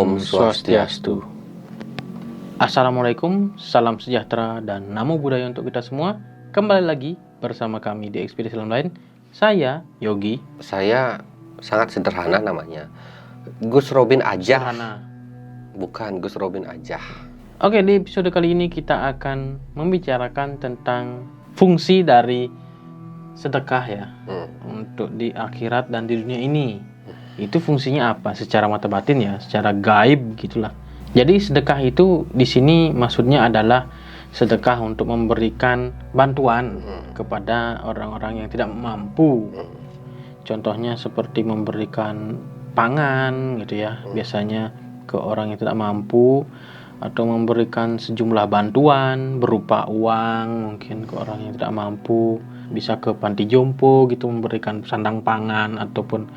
Om Swastiastu. Assalamualaikum, salam sejahtera dan namo buddhaya untuk kita semua. Kembali lagi bersama kami di Ekspedisi Alam Lain. Saya Yogi. Saya sangat sederhana namanya, Gus Robin aja. Sederhana. Bukan Gus Robin aja. Oke, di episode kali ini kita akan membicarakan tentang fungsi dari sedekah ya, untuk di akhirat dan di dunia ini. Itu fungsinya apa? Secara mata batin ya, secara gaib gitulah. Jadi sedekah itu di sini maksudnya adalah sedekah untuk memberikan bantuan kepada orang-orang yang tidak mampu. Contohnya seperti memberikan pangan gitu ya, biasanya ke orang yang tidak mampu, atau memberikan sejumlah bantuan berupa uang mungkin ke orang yang tidak mampu, bisa ke panti jompo gitu memberikan sandang pangan ataupun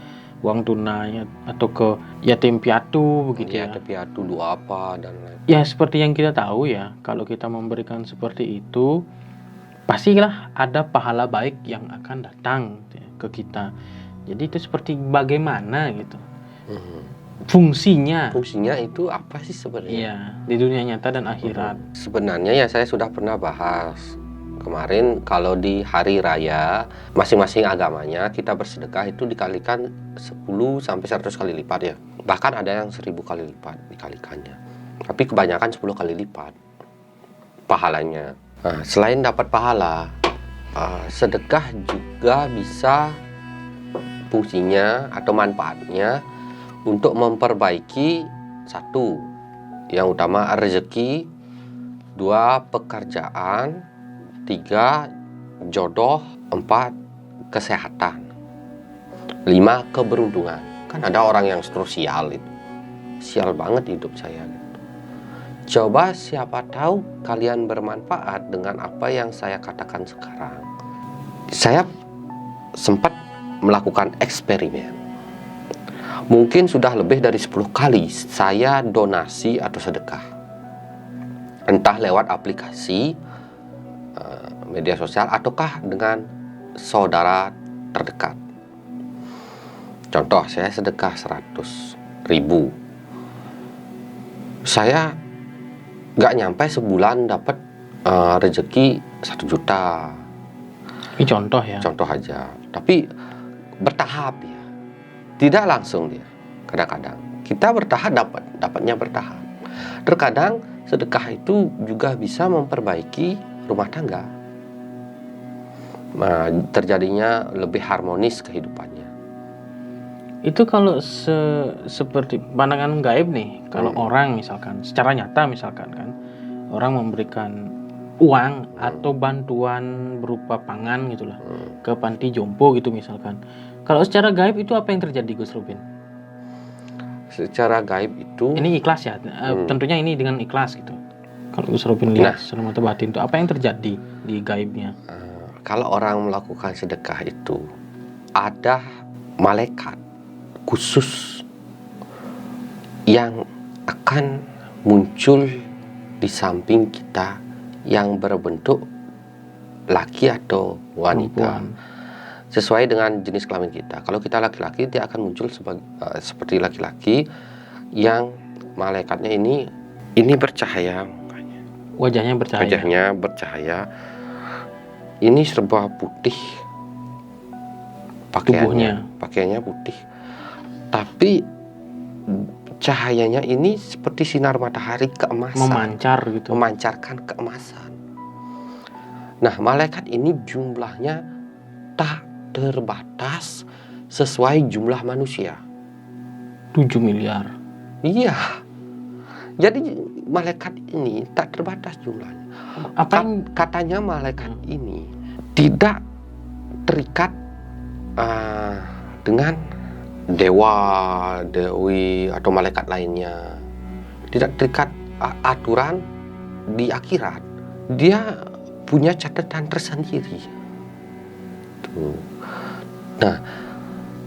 uang tunai, atau ke yatim piatu begitu ya. Yatim piatu, duafa dan lain. Ya seperti yang kita tahu ya, kalau kita memberikan seperti itu pastilah ada pahala baik yang akan datang gitu ya, ke kita. Jadi itu seperti bagaimana gitu. Fungsinya itu apa sih sebenarnya? Iya, di dunia nyata dan akhirat. Sebenarnya ya saya sudah pernah bahas kemarin, kalau di hari raya masing-masing agamanya kita bersedekah itu dikalikan 10 sampai 100 kali lipat ya. Bahkan ada yang 1000 kali lipat dikalikannya. Tapi kebanyakan 10 kali lipat pahalanya. Nah, selain dapat pahala, sedekah juga bisa fungsinya atau manfaatnya untuk memperbaiki satu, yang utama rezeki, 2 pekerjaan, 3 jodoh, 4 kesehatan, 5 keberuntungan. Kan ada orang yang terus sial itu, sial banget hidup saya gitu. Coba siapa tahu kalian bermanfaat dengan apa yang saya katakan sekarang. Saya sempat melakukan eksperimen. Mungkin sudah lebih dari 10 kali saya donasi atau sedekah, entah lewat aplikasi media sosial ataukah dengan saudara terdekat. Contoh, saya sedekah 100.000. Saya nggak nyampe sebulan dapat rezeki 1 juta. Ini contoh ya. Contoh aja. Tapi bertahap ya. Tidak langsung dia. Kadang-kadang kita bertahap dapatnya bertahap. Terkadang sedekah itu juga bisa memperbaiki rumah tangga. Nah, terjadinya lebih harmonis kehidupannya. Itu kalau seperti pandangan gaib nih, kalau orang misalkan secara nyata misalkan kan orang memberikan uang atau bantuan berupa pangan gitulah ke panti jompo gitu misalkan. Kalau secara gaib itu apa yang terjadi, Gus Robin? Secara gaib itu ini ikhlas ya, tentunya ini dengan ikhlas gitu. Kalau Gus Robin lihat secara mata batin itu apa yang terjadi di gaibnya? Kalau orang melakukan sedekah itu ada malaikat khusus yang akan muncul di samping kita yang berbentuk laki atau wanita. Sesuai dengan jenis kelamin kita. Kalau kita laki-laki, dia akan muncul seperti laki-laki yang malaikatnya ini bercahaya. Wajahnya bercahaya. Ini serba putih. Pakaiannya putih. Tapi cahayanya ini seperti sinar matahari keemasan. Memancarkan keemasan. Nah, malaikat ini jumlahnya tak terbatas sesuai jumlah manusia. 7 miliar. Iya. Jadi malaikat ini tak terbatas jumlahnya. Katanya malaikat ini tidak terikat dengan dewa, dewi atau malaikat lainnya. Tidak terikat aturan di akhirat. Dia punya catatan tersendiri. Tuh. Nah,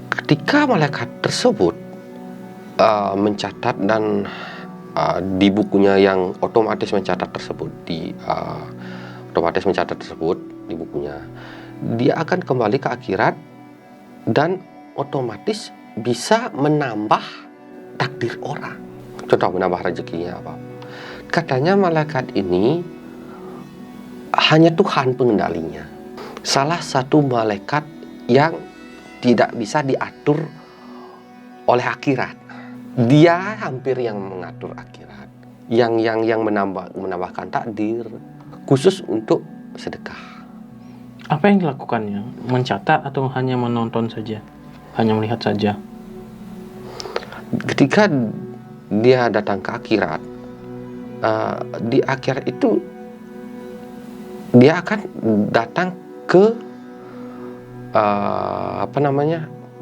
ketika malaikat tersebut mencatat dan di bukunya yang otomatis mencatat tersebut di bukunya, dia akan kembali ke akhirat dan otomatis bisa menambah takdir orang. contoh menambah rezekinya apa. Katanya malaikat ini hanya Tuhan pengendalinya. Salah satu malaikat yang tidak bisa diatur oleh akhirat. Dia hampir yang mengatur akhirat, yang menambahkan takdir khusus untuk sedekah. Apa yang dilakukannya? Mencatat atau hanya menonton saja? Hanya melihat saja? Ketika dia datang ke akhirat, di akhirat itu dia akan datang ke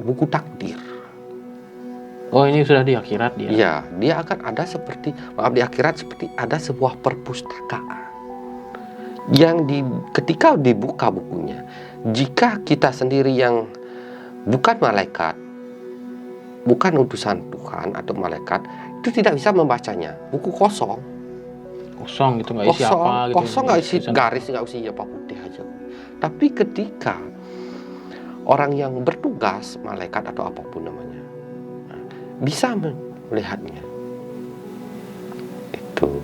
buku takdir. Oh, ini sudah di akhirat dia? Ya, dia akan ada di akhirat seperti ada sebuah perpustakaan yang ketika dibuka bukunya, jika kita sendiri yang bukan malaikat, bukan utusan Tuhan atau malaikat, itu tidak bisa membacanya. Buku kosong gitu, nggak isi apa gitu. Kosong, nggak isi garis, nggak isi apa, putih aja. Tapi ketika orang yang bertugas, malaikat atau apapun namanya, bisa melihatnya, itu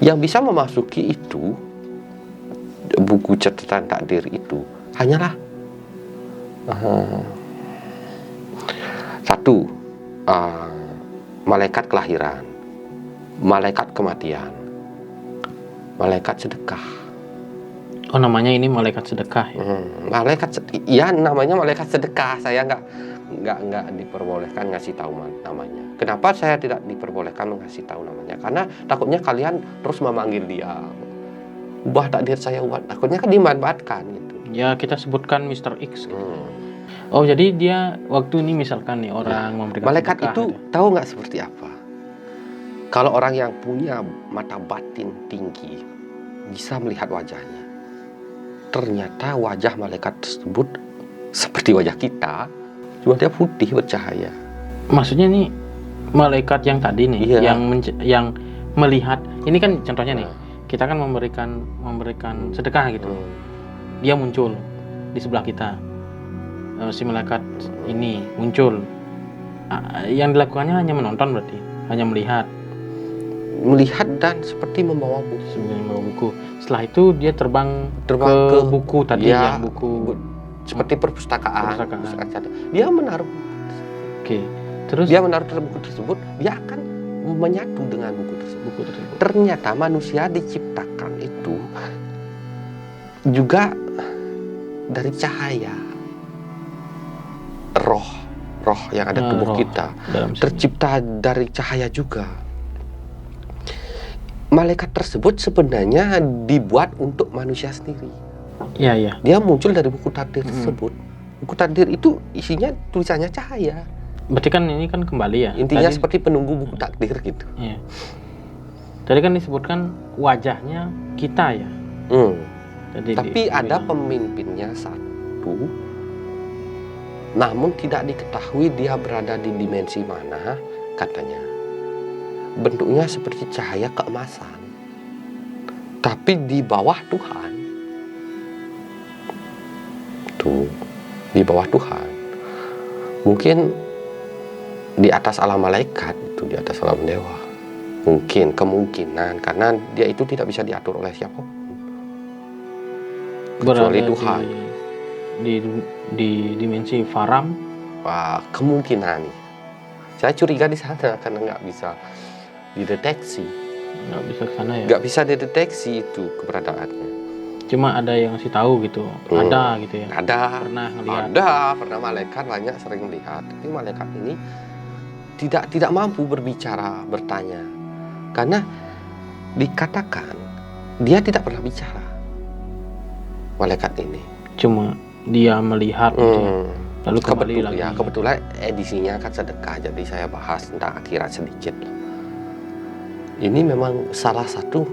yang bisa memasuki itu buku catatan takdir itu hanyalah satu, malaikat kelahiran, malaikat kematian, malaikat sedekah. Oh, namanya ini malaikat sedekah ya? Namanya malaikat sedekah. Saya nggak diperbolehkan ngasih tahu namanya. Kenapa saya tidak diperbolehkan ngasih tahu namanya? Karena takutnya kalian terus memanggil dia, ubah takdir saya, takutnya kan dimanfaatkan gitu. Ya, kita sebutkan Mr. X gitu. Oh, jadi dia waktu ini misalkan nih orang memberikan malaikat sedekah, itu gitu. Tahu nggak seperti apa? Kalau orang yang punya mata batin tinggi bisa melihat wajahnya. Ternyata wajah malaikat tersebut seperti wajah kita, cuma dia putih bercahaya. Maksudnya nih malaikat yang tadi nih, iya, yang melihat ini kan contohnya nih, kita kan memberikan sedekah gitu. Dia muncul di sebelah kita, si malaikat ini muncul. Yang dilakukannya hanya menonton, berarti hanya melihat dan seperti membawa buku. Setelah itu dia terbang ke buku tadi, yang buku seperti perpustakaan. Dia menaruh. Terus dia menaruh buku tersebut, dia akan menyatu dengan buku tersebut. Ternyata manusia diciptakan itu juga dari cahaya. Roh yang ada tubuh kita tercipta dari cahaya juga. Malaikat tersebut sebenarnya dibuat untuk manusia sendiri. Iya. Dia muncul dari buku takdir tersebut. Buku takdir itu isinya tulisannya cahaya. Berarti kan ini kan kembali ya. Intinya tadi, seperti penunggu buku takdir gitu. Iya. Tadi kan disebutkan wajahnya kita ya. Tapi ada pemimpinnya satu, namun tidak diketahui dia berada di dimensi mana katanya. Bentuknya seperti cahaya keemasan, tapi di bawah Tuhan. Di bawah Tuhan. Mungkin di atas alam malaikat, itu di atas alam dewa. Mungkin, kemungkinan, karena dia itu tidak bisa diatur oleh siapapun kecuali Tuhan. Di dimensi Faram. Wah, kemungkinan. Saya curiga di sana karena nggak bisa dideteksi. Nggak bisa ke sana ya? Nggak bisa dideteksi itu keberadaannya. Cuma ada yang ngasih tahu gitu. Ada gitu ya? Ada. Pernah ngelihat? Pernah malaikat banyak sering lihat. Tapi malaikat ini tidak mampu berbicara, bertanya. Karena dikatakan dia tidak pernah bicara. Malaikat ini. Cuma dia melihat gitu. Lalu kembali lagi. Ya, kebetulan edisinya kan sedekah, jadi saya bahas tentang akhirat sedikit. Ini memang salah satu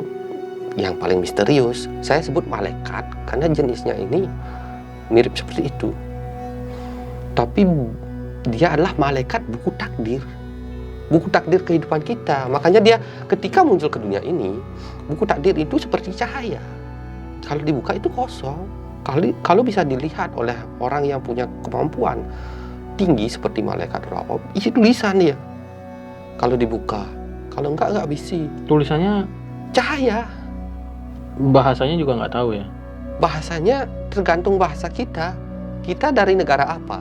yang paling misterius. Saya sebut malaikat karena jenisnya ini mirip seperti itu. Tapi dia adalah malaikat buku takdir. Buku takdir kehidupan kita. Makanya dia ketika muncul ke dunia ini, buku takdir itu seperti cahaya. Kalau dibuka itu kosong. Kalau bisa dilihat oleh orang yang punya kemampuan tinggi seperti malaikat atau apa, isi tulisan dia. Kalau dibuka, Kalau nggak bisa. Tulisannya, Cahaya. bahasanya juga nggak tahu ya. Bahasanya tergantung bahasa kita. Kita dari negara apa?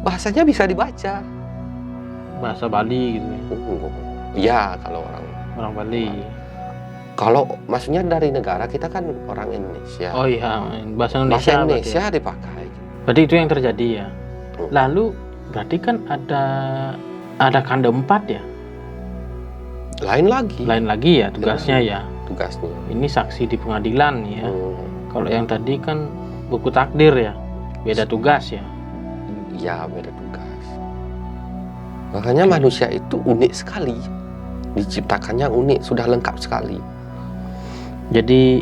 Bahasanya bisa dibaca. Bahasa Bali gitu ya. Ya, kalau Orang Bali. kalau maksudnya dari negara kita kan orang Indonesia. Oh iya, bahasa Indonesia. Bahasa berarti Indonesia ya. dipakai. Berarti itu yang terjadi ya. Lalu berarti kan ada kanda 4 ya. Lain lagi Lain lagi ya tugasnya ya. tugasnya. Ini saksi di pengadilan ya. Kalau yang tadi kan buku takdir ya. Beda tugas ya. Ya, beda tugas. Makanya manusia itu unik sekali. Diciptakannya unik, sudah lengkap sekali. Jadi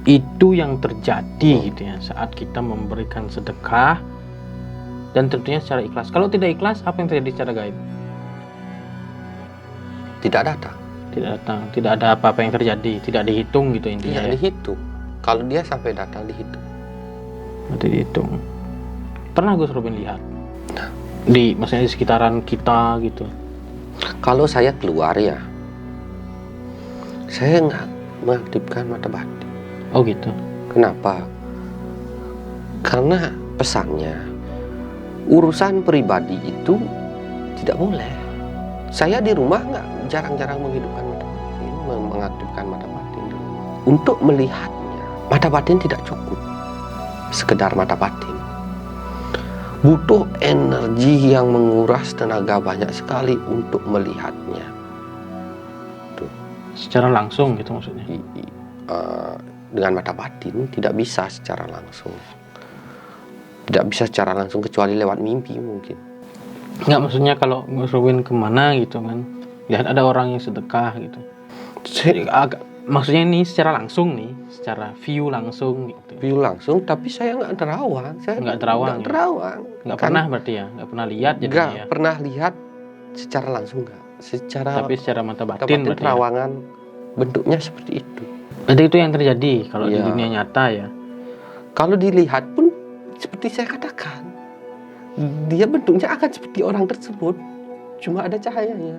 itu yang terjadi gitu ya saat kita memberikan sedekah dan tentunya secara ikhlas. Kalau tidak ikhlas, apa yang terjadi secara gaib? Tidak datang. Tidak datang, tidak ada apa-apa yang terjadi, tidak dihitung gitu intinya. Tidak Ya. dihitung. Kalau dia sampai datang dihitung. Berarti dihitung. Pernah Gus Robin lihat maksudnya di sekitaran kita gitu. Kalau saya keluar ya, saya nggak mengaktifkan mata batin. Oh gitu. Kenapa? Karena pesannya urusan pribadi itu tidak boleh. Saya di rumah nggak jarang-jarang menghidupkan mata batin, mengaktifkan mata batin di rumah. Untuk melihatnya, mata batin tidak cukup. Sekedar mata batin. Butuh energi yang menguras tenaga banyak sekali untuk melihatnya. Tuh. Secara langsung gitu maksudnya. Dengan mata batin tidak bisa secara langsung. Tidak bisa secara langsung kecuali lewat mimpi mungkin. Nggak, maksudnya kalau Gus Robin kemana gitu kan, lihat ada orang yang sedekah gitu. Maksudnya ini secara langsung nih, secara view langsung gitu. View langsung, tapi saya nggak terawang. Saya Nggak terawang, ya? terawang. Nggak Kan pernah berarti ya, nggak pernah lihat nggak jadinya ya. pernah lihat secara langsung nggak. Secara Tapi secara mata mata batin batin berarti ya. terawangan bentuknya seperti itu. Berarti itu yang terjadi kalau di Iya. dunia nyata ya. Kalau dilihat pun seperti saya katakan, dia bentuknya akan seperti orang tersebut, cuma ada cahayanya.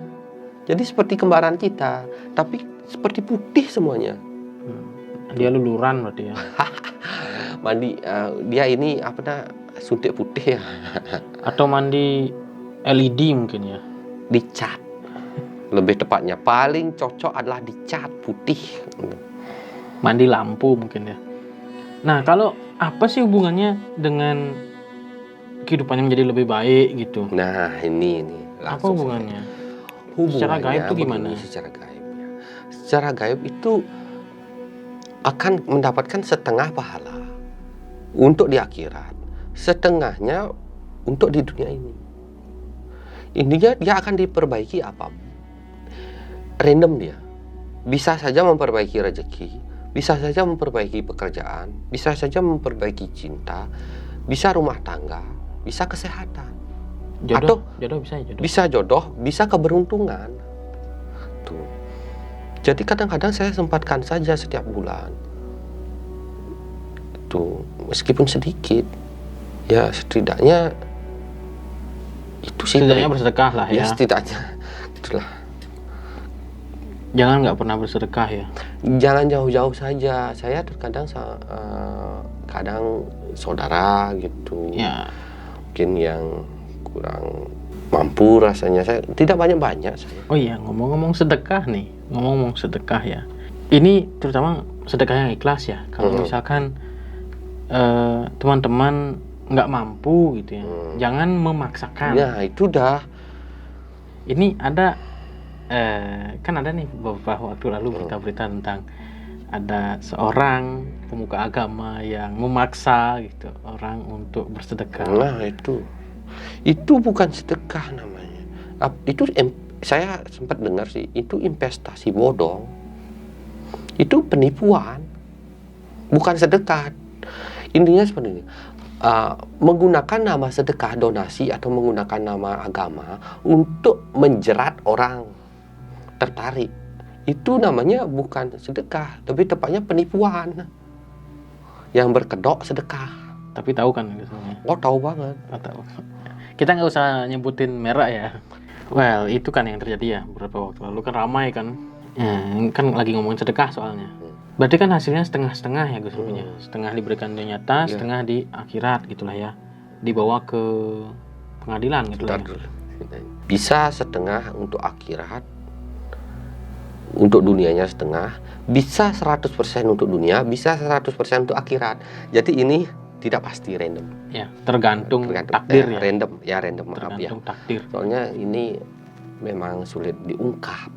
Jadi seperti kembaran kita, tapi seperti putih semuanya. Dia luluran berarti ya. Mandi dia ini suntik putih ya, Atau mandi LED mungkin ya. dicat. Lebih tepatnya paling cocok adalah dicat putih. Mandi lampu mungkin ya. Nah, kalau apa sih hubungannya dengan kehidupannya menjadi lebih baik gitu? Nah, ini Apa langsung hubungannya? hubungannya Secara gaib itu gimana? begini, secara gaib ya. Secara gaib itu akan mendapatkan setengah pahala untuk di akhirat, setengahnya untuk di dunia ini. Intinya dia akan diperbaiki apa? Random dia. Bisa saja memperbaiki rezeki, bisa saja memperbaiki pekerjaan, bisa saja memperbaiki cinta, bisa rumah tangga, bisa kesehatan. Jodoh bisa ya jodoh. Bisa jodoh, bisa keberuntungan. Tuh. Jadi kadang-kadang saya sempatkan saja setiap bulan. Tuh, meskipun sedikit. Ya setidaknya itu sih. Setidaknya bersedekah lah Ya ya. setidaknya itulah. Jangan nggak pernah bersedekah ya. Jangan jauh-jauh saja. Saya terkadang kadang saudara gitu. Ya, Mungkin yang kurang mampu rasanya, saya tidak banyak-banyak saya. oh iya, ngomong-ngomong sedekah nih, ngomong-ngomong sedekah ya. Ini terutama sedekah yang ikhlas ya. Kalau misalkan teman-teman nggak mampu gitu ya, jangan memaksakan. Ya itu dah. Ini ada kan ada nih beberapa waktu lalu berita-berita tentang ada seorang pemuka agama yang memaksa gitu orang untuk bersedekah. Nah itu bukan sedekah namanya. Saya sempat dengar sih, itu investasi bodong. Itu penipuan, bukan sedekah. Intinya seperti ini. Menggunakan nama sedekah, donasi, atau menggunakan nama agama untuk menjerat orang tertarik, itu namanya bukan sedekah, tapi tepatnya penipuan yang berkedok sedekah. Tapi tahu kan biasanya. Oh tahu banget. Oh, tahu. Kita nggak usah nyebutin merek ya. Well, itu kan yang terjadi ya beberapa waktu lalu kan ramai kan. Kan lagi ngomongin sedekah soalnya. Berarti kan hasilnya setengah-setengah ya Gus Rupinya. Setengah diberikan di dunia nyata, setengah di akhirat gitulah ya. Dibawa ke pengadilan gitu lah. Bisa setengah untuk akhirat, untuk dunianya setengah, bisa 100% untuk dunia, bisa 100% untuk akhirat. Jadi ini tidak pasti, random. Ya, tergantung takdir ya. Random maaf ya. Tergantung takdir. Soalnya ini memang sulit diungkap.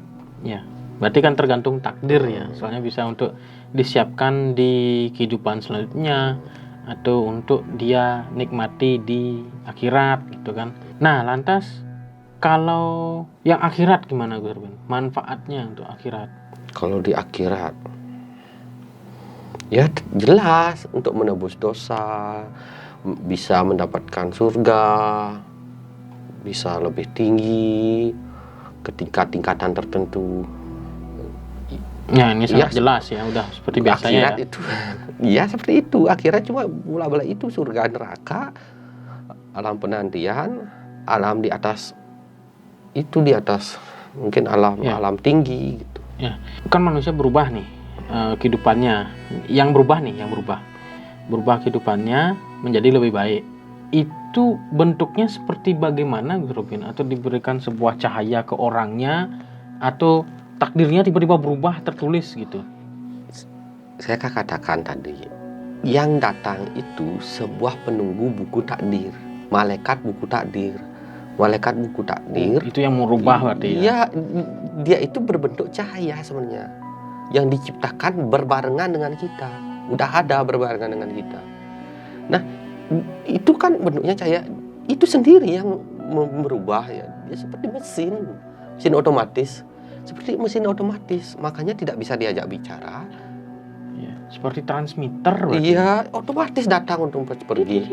Ya, berarti kan tergantung takdir ya. Soalnya bisa untuk disiapkan di kehidupan selanjutnya atau untuk dia nikmati di akhirat gitu kan. Nah, lantas kalau yang akhirat gimana Gus Rubin? Manfaatnya untuk akhirat? Kalau di akhirat, ya jelas untuk menebus dosa, bisa mendapatkan surga, bisa lebih tinggi ke tingkatan tertentu. Ya ini sangat jelas ya, udah seperti biasanya akhirat ya. Itu, ya seperti itu. Akhirat cuma bola-bola itu, surga neraka, alam penantian, alam di atas. Itu di atas mungkin alam tinggi gitu. Ya, kan manusia berubah nih kehidupannya. Yang berubah kehidupannya menjadi lebih baik. Itu bentuknya seperti bagaimana Gus Rubin? Atau diberikan sebuah cahaya ke orangnya, atau takdirnya tiba-tiba berubah tertulis gitu? Saya katakan tadi, yang datang itu sebuah penunggu buku takdir, malaikat buku takdir. Malaikat buku takdir itu yang merubah berarti ya? Iya, dia itu berbentuk cahaya sebenarnya, yang diciptakan berbarengan dengan kita, udah ada berbarengan dengan kita. Nah, itu kan bentuknya cahaya, itu sendiri yang merubah ya. Dia seperti mesin otomatis, makanya tidak bisa diajak bicara. Ya, seperti transmitter berarti. Iya, otomatis datang untuk pergi.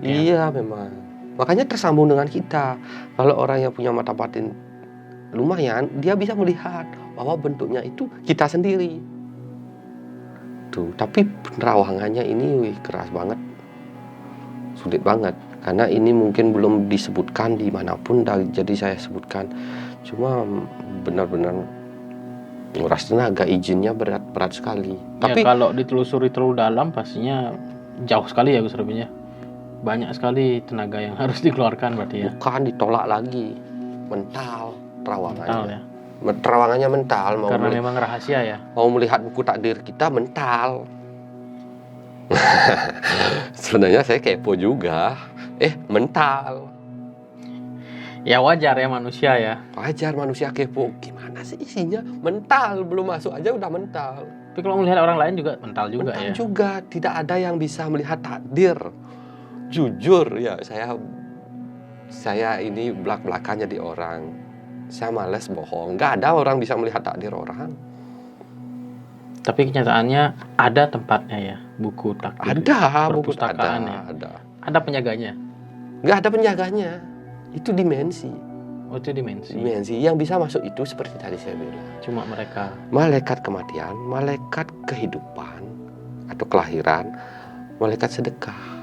Iya memang. Makanya tersambung dengan kita. Kalau orang yang punya mata batin lumayan, dia bisa melihat bahwa bentuknya itu kita sendiri. Tuh, tapi penerawangannya ini keras banget, sulit banget. Karena ini mungkin belum disebutkan dimanapun, jadi saya sebutkan. Cuma benar-benar nguras tenaga, izinnya berat sekali. Ya, tapi kalau ditelusuri terlalu dalam, pastinya jauh sekali ya Gus Rubin ya. Banyak sekali tenaga yang harus dikeluarkan berarti ya. Bukan ditolak lagi, mental terawangannya. Mental ya. Terawangannya mental. Karena memang rahasia ya. Mau melihat buku takdir kita mental. Sebenarnya saya kepo juga. Mental. Ya wajar ya manusia ya. Wajar manusia kepo. Gimana sih isinya? Mental, belum masuk aja udah mental. Tapi kalau melihat orang lain juga mental juga mental ya. Mental juga, tidak ada yang bisa melihat takdir. Jujur ya, saya ini belak-belakan jadi orang. Saya males bohong. Nggak ada orang bisa melihat takdir orang. Tapi kenyataannya ada tempatnya ya, buku takdir. Ada, buku perpustakaan ya. Ada penjaganya. Nggak ada penjaganya. Itu dimensi. Oh, itu dimensi. Dimensi yang bisa masuk itu seperti tadi saya bilang. Cuma mereka. Malaikat kematian, malaikat kehidupan atau kelahiran, malaikat sedekah.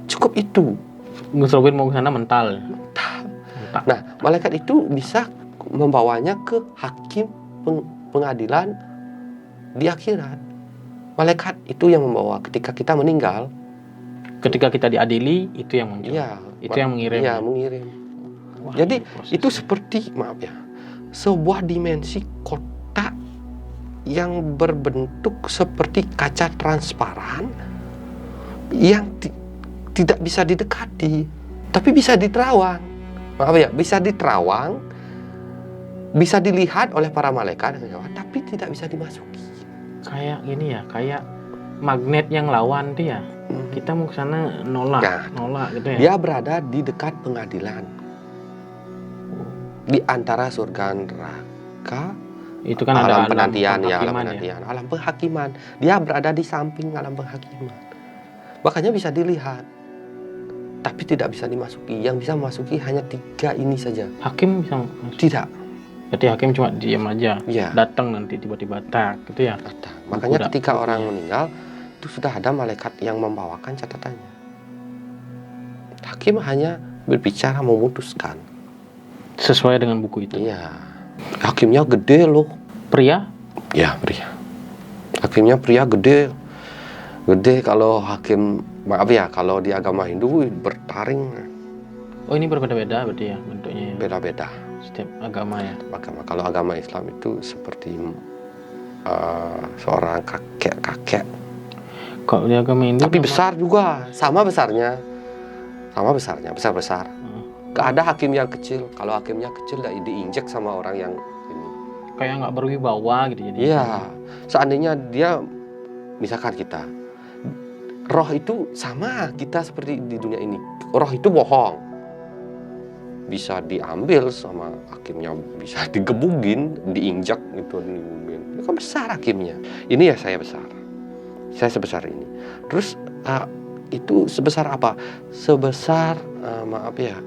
Cukup itu. Gus Rubin mau ke sana mental. Nah, malaikat itu bisa membawanya ke hakim pengadilan di akhirat. Malaikat itu yang membawa ketika kita meninggal. Ketika kita diadili, itu yang muncul. Iya, itu yang mengirim. Iya, mengirim. Wah, jadi itu seperti, maaf ya, sebuah dimensi kotak yang berbentuk seperti kaca transparan yang tidak bisa didekati, tapi bisa diterawang. Maaf ya, bisa diterawang, bisa dilihat oleh para malaikat, tapi tidak bisa dimasuki. Kayak gini ya, kayak magnet yang lawan tuh ya. Kita mau ke sana nolak gitu ya. Dia berada di dekat pengadilan, di antara surga neraka. Itu kan alam penantian ya, alam penghakiman. Dia berada di samping alam penghakiman. Makanya bisa dilihat, tapi tidak bisa dimasuki. Yang bisa memasuki hanya 3 ini saja. Hakim bisa masuk? Tidak. Berarti hakim cuma diam aja. Ya. Datang nanti tiba-tiba tak gitu ya. Datang. Makanya ketika orang meninggal itu sudah ada malaikat yang membawakan catatannya. Hakim hanya berbicara memutuskan. Sesuai dengan buku itu. Iya. Hakimnya gede loh. Pria? Ya, pria. Hakimnya pria gede. Gede kalau hakim, maaf ya, kalau di agama Hindu bertaring Oh, ini berbeda-beda berarti ya bentuknya ya. beda-beda. Setiap agama ya. Agama, kalau agama Islam itu seperti seorang kakek-kakek. Kalau di agama Hindu Tapi besar juga, sama besarnya, besar-besar. Gak ada hakim yang kecil. Kalau hakimnya kecil, diinjek sama orang yang ini. kayak nggak berwibawa gitu jadi. Iya, seandainya dia, misalkan kita, roh itu sama kita seperti di dunia ini. Roh itu bohong, bisa diambil sama hakimnya, bisa digebugin, diinjak gitu, digebugin. Kan besar hakimnya. Ini ya saya besar, saya sebesar ini. Terus itu sebesar apa? Sebesar maaf ya,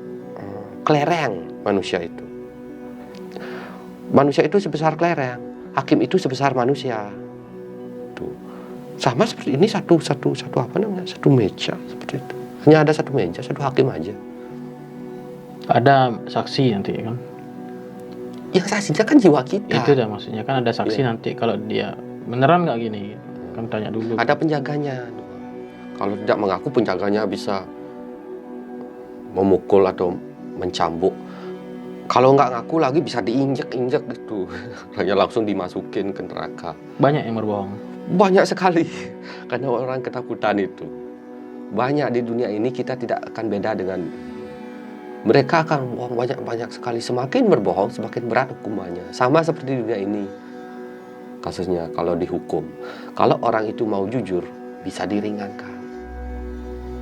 kelereng manusia itu. Manusia itu sebesar kelereng, hakim itu sebesar manusia. Tuh. Sama seperti ini satu apa namanya? Satu meja seperti itu. Hanya ada satu meja, satu hakim aja. Ada saksi nanti kan? Yang saksinya kan jiwa kita. Itu dah maksudnya kan ada saksi nanti kalau dia beneran nggak gini, kan tanya dulu. Ada penjaganya. Kalau tidak mengaku, penjaganya bisa memukul atau mencambuk. Kalau nggak ngaku lagi bisa diinjek-injek gitu. Hanya langsung dimasukin ke neraka. Banyak yang berbohong. Banyak sekali. Karena orang ketakutan itu. Banyak di dunia ini, kita tidak akan beda dengan mereka. Akan banyak sekali. Semakin berbohong, semakin berat hukumannya. Sama seperti di dunia ini. Kasusnya kalau dihukum. Kalau orang itu mau jujur, bisa diringankan.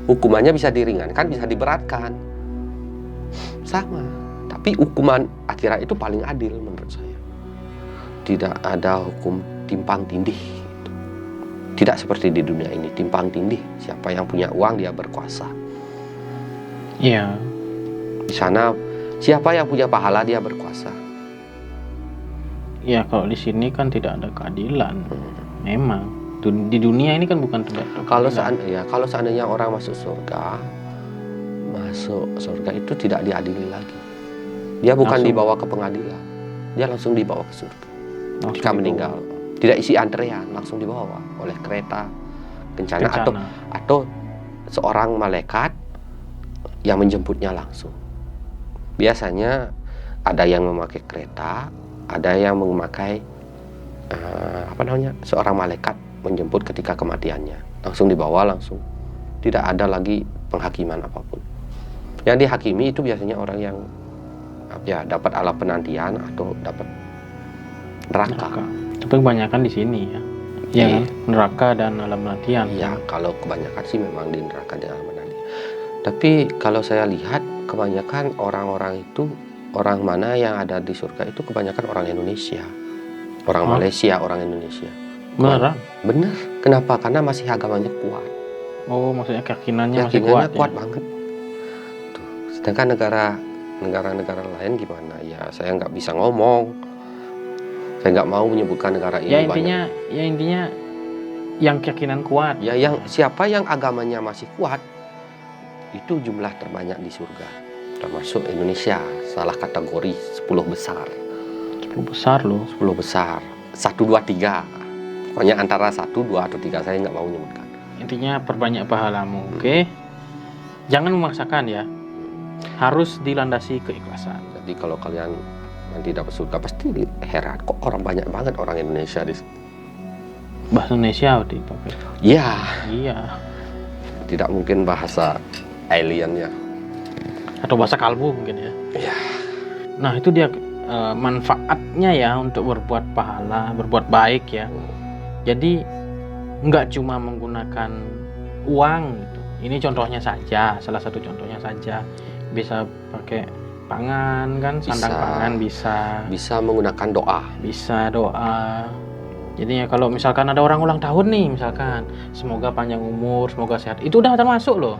Hukumannya bisa diringankan, bisa diberatkan. Sama. Tapi hukuman akhirat itu paling adil menurut saya. Tidak ada hukum timpang tindih. Tidak seperti di dunia ini, timpang tindih. Siapa yang punya uang, dia berkuasa. Iya. Di sana, siapa yang punya pahala, dia berkuasa. Ya kalau di sini kan tidak ada keadilan. Memang di dunia ini kan bukan tidak ada keadilan. Kalau seandainya orang masuk surga itu tidak diadili lagi. Dia bukan Langsung dibawa ke pengadilan, dia langsung dibawa ke surga. langsung Jika dibawa. meninggal, tidak isi antrean, langsung dibawa oleh kereta kencana. Atau seorang malaikat yang menjemputnya langsung. Biasanya ada yang memakai kereta, ada yang memakai seorang malaikat menjemput ketika kematiannya, langsung dibawa langsung. Tidak ada lagi penghakiman apapun. Yang dihakimi itu biasanya orang yang dapat alat penantian atau dapat neraka. Tapi kebanyakan di sini ya. Ya kan? Neraka dan alam penantian. Ya, kalau kebanyakan sih memang di neraka dan alam penantian. Tapi kalau saya lihat kebanyakan orang-orang itu, orang mana yang ada di surga itu kebanyakan orang Indonesia. Orang Malaysia, orang Indonesia. Beneran? Bener. Kenapa? Karena masih agamanya kuat. Oh, maksudnya keyakinannya masih kuat banget. Tuh. Sedangkan negara-negara lain gimana? Ya, saya nggak bisa ngomong. Saya nggak mau menyebutkan negara ini. Intinya yang keyakinan kuat. Ya, siapa yang agamanya masih kuat, itu jumlah terbanyak di surga. Termasuk Indonesia, salah kategori 10 besar. 10 besar loh. 10 besar. 1, 2, 3. Pokoknya antara 1, 2, atau 3, saya nggak mau menyebutkan. Intinya perbanyak pahalamu, oke? Jangan memaksakan ya. Harus dilandasi keikhlasan. Jadi kalau kalian nanti dapat surga, pasti heran, kok orang banyak banget orang Indonesia di sini. Bahasa Indonesia dipakai. Iya. Iya. Tidak mungkin bahasa alien ya. Atau bahasa kalbu mungkin ya. Iya. Nah itu dia manfaatnya ya untuk berbuat pahala, berbuat baik ya. Jadi nggak cuma menggunakan uang gitu. Ini contohnya saja, salah satu contohnya saja. Bisa pakai pangan kan, sandang pangan bisa. Bisa menggunakan doa. Bisa doa. Jadi ya kalau misalkan ada orang ulang tahun nih, misalkan semoga panjang umur, semoga sehat, itu udah termasuk loh,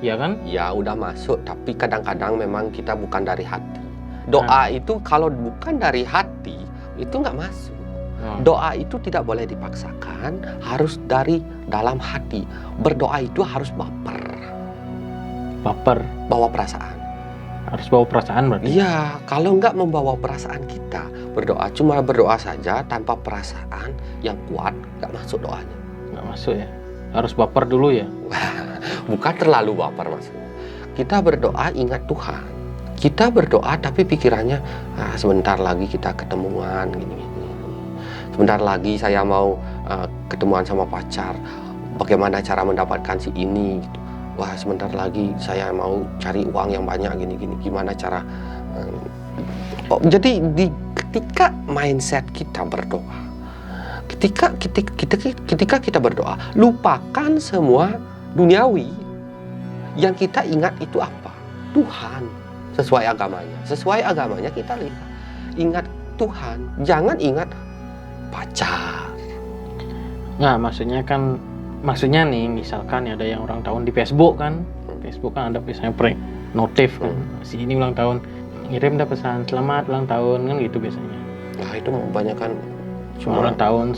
ya kan? Ya udah masuk, tapi kadang-kadang memang kita bukan dari hati. Doa itu kalau bukan dari hati, itu nggak masuk. Doa itu tidak boleh dipaksakan, harus dari dalam hati. Berdoa itu harus baper, bawa perasaan. Harus bawa perasaan berarti. Iya, kalau nggak membawa perasaan kita, cuma berdoa saja tanpa perasaan yang kuat, nggak masuk doanya. Nggak masuk ya. Harus baper dulu ya. Bukan terlalu baper maksudnya. Kita berdoa ingat Tuhan. Kita berdoa tapi pikirannya, sebentar lagi kita ketemuan gini-gini. Sebentar lagi saya mau ketemuan sama pacar. Bagaimana cara mendapatkan si ini gitu. Wah, sebentar lagi saya mau cari uang yang banyak gini-gini. Gimana cara jadi ketika mindset kita berdoa, ketika kita berdoa, lupakan semua duniawi. Yang kita ingat itu apa? Tuhan. Sesuai agamanya kita lihat. Ingat Tuhan, jangan ingat pacar. Nggak, maksudnya nih, misalkan ada yang ulang tahun di Facebook kan. Facebook kan ada biasanya notif kan. Si ini ulang tahun, ngirim dah pesan selamat ulang tahun kan gitu biasanya. Nah, itu kebanyakan cuma ulang tahun,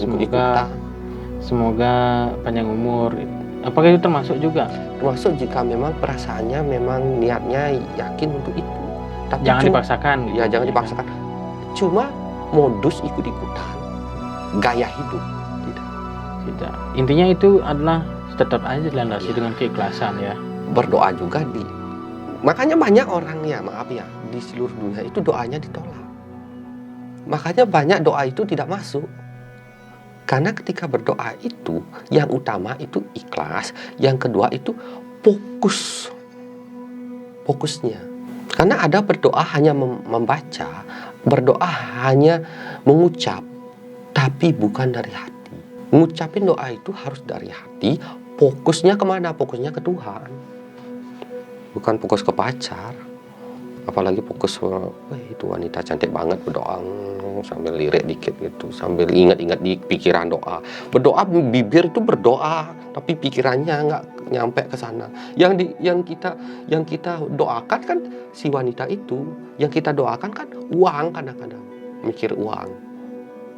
semoga panjang umur. Apakah itu termasuk juga? Termasuk jika memang perasaannya memang niatnya yakin untuk itu. Tapi jangan dipaksakan gitu. Ya, jangan dipaksakan. Cuma modus ikut-ikutan, gaya hidup. Tidak. Intinya itu adalah tetap aja dilandasi dengan keikhlasan ya. Berdoa juga makanya banyak orang ya, maaf ya, di seluruh dunia itu doanya ditolak. Makanya banyak doa itu tidak masuk. Karena ketika berdoa itu, yang utama itu ikhlas, yang kedua itu fokusnya. Karena ada berdoa hanya membaca, berdoa hanya mengucap, tapi bukan dari hati. Ngucapin doa itu harus dari hati, fokusnya kemana? Fokusnya ke Tuhan, bukan fokus ke pacar. Apalagi fokus, itu wanita cantik banget berdoa sambil lirik dikit gitu, sambil ingat-ingat di pikiran doa. Berdoa bibir itu berdoa, tapi pikirannya nggak nyampe ke sana. Yang kita doakan kan si wanita itu, yang kita doakan kan uang, kadang-kadang mikir uang.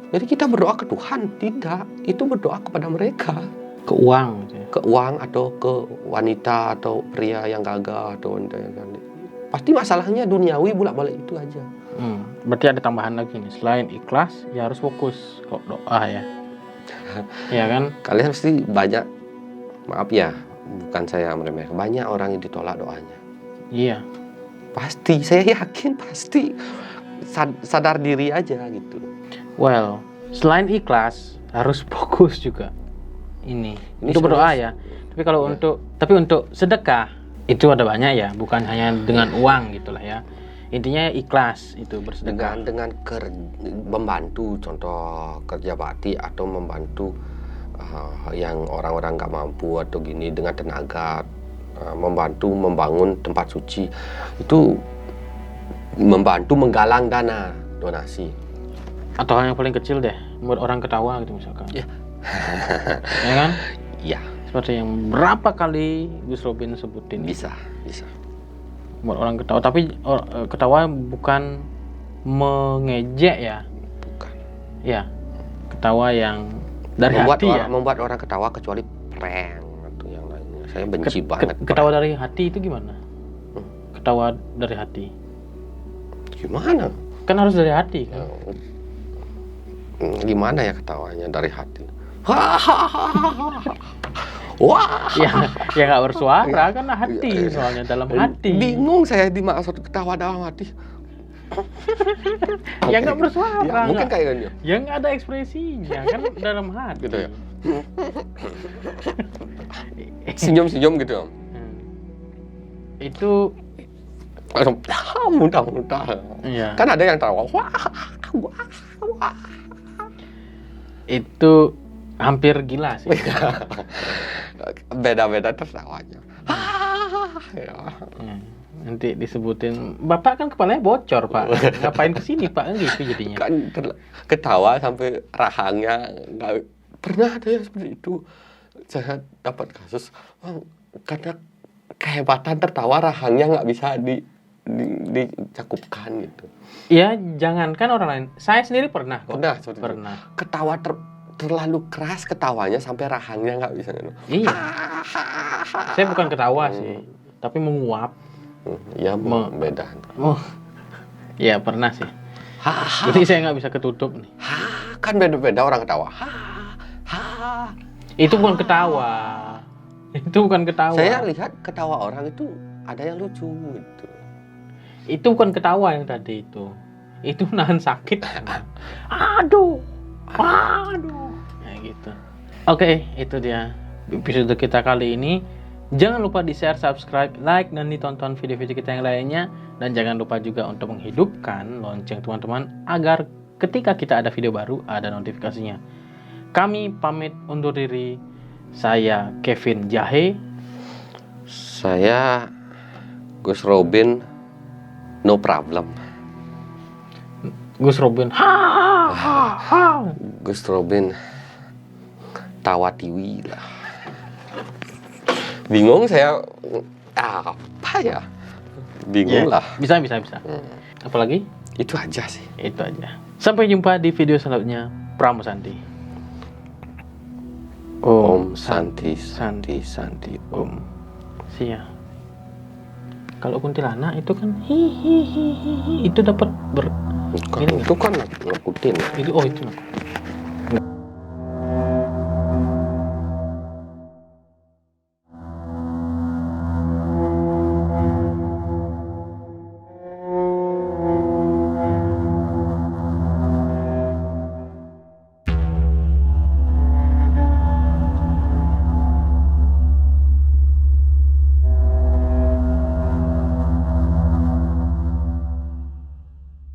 Jadi kita berdoa ke Tuhan, tidak. Itu berdoa kepada mereka. Ke uang gitu ya. Ke uang atau ke wanita atau pria yang gagah atau wanita yang cantik. Pasti masalahnya duniawi bolak-balik itu aja. Berarti ada tambahan lagi nih. Selain ikhlas, ya harus fokus kok doa ya. Ya kan? Kalian pasti banyak, maaf ya, bukan saya meremehkan, banyak orang yang ditolak doanya. Iya. Pasti, saya yakin pasti. Sadar diri aja gitu. Well, selain ikhlas harus fokus juga. Ini untuk berdoa ya. Tapi kalau untuk sedekah itu ada banyak ya, bukan hanya dengan uang gitulah ya. Intinya ikhlas itu bersedekah. Dengan membantu, contoh kerja bakti atau membantu yang orang-orang nggak mampu atau gini dengan tenaga, membantu membangun tempat suci, itu membantu menggalang dana donasi. Atau hal yang paling kecil deh, buat orang ketawa gitu misalkan. Ya. Ya kan? Iya. Seperti yang berapa kali Gus Robin sebutin. Bisa. Buat orang ketawa, tapi ketawa bukan mengejek ya. Bukan. Ya. Ketawa yang dari hati ya. Membuat orang ketawa kecuali prank atau yang lainnya. Saya benci banget. Ketawa dari hati itu gimana? Ketawa dari hati. Gimana? Kan harus dari hati kan. Gimana ya ketawanya dari hati? Wah. Ya nggak bersuara kan hati, soalnya dalam hati. Bingung saya dimaksud ketawa dalam hati. Ya nggak bersuara. Ya, mungkin kayaknya. Ya nggak ada ekspresinya kan dalam hati. Gitu ya. Senyum-senyum gitu. Itu mudah-mudah. Iya. Kan ada yang tawa. Wah. Itu hampir gila sih. Beda-beda tertawanya. Ya. Nanti disebutin, Bapak kan kepalanya bocor, Pak. Ngapain kesini, Pak? Kan gitu jadinya. Kan ketawa sampai rahangnya nggak pernah ada yang seperti itu. Saya dapat kasus karena kehebatan tertawa rahangnya nggak bisa dicakupkan gitu. Ya, jangankan orang lain. Saya sendiri pernah kok. Pernah. Ketawa terlalu keras ketawanya sampai rahangnya nggak bisa. Iya. Saya bukan ketawa sih, tapi menguap. Ya beda. Oh, ya pernah sih. Ha, Jadi saya nggak bisa ketutup nih. kan beda-beda orang ketawa. Ha. Itu bukan ketawa. Itu bukan ketawa. Saya lihat ketawa orang itu ada yang lucu gitu. Itu bukan ketawa yang tadi itu. Itu nahan sakit. Aduh. Kayak gitu. Oke, itu dia episode kita kali ini. Jangan lupa di-share, subscribe, like, dan ditonton video-video kita yang lainnya. Dan jangan lupa juga untuk menghidupkan lonceng teman-teman agar ketika kita ada video baru ada notifikasinya. Kami pamit undur diri. Saya Kevin Jahe. Saya Gus Robin, no problem. Gus Robin. Gus Robin, tawa tiwi lah. Bingung saya, apa ya? Bingung lah. Bisa. Apalagi? Itu aja sih. Itu aja. Sampai jumpa di video selanjutnya. Pramu Santi. Om Santi Om. Sia. Kalau kuntilanak itu kan hihihihi itu dapat Itu kan ngikutin. itu itu.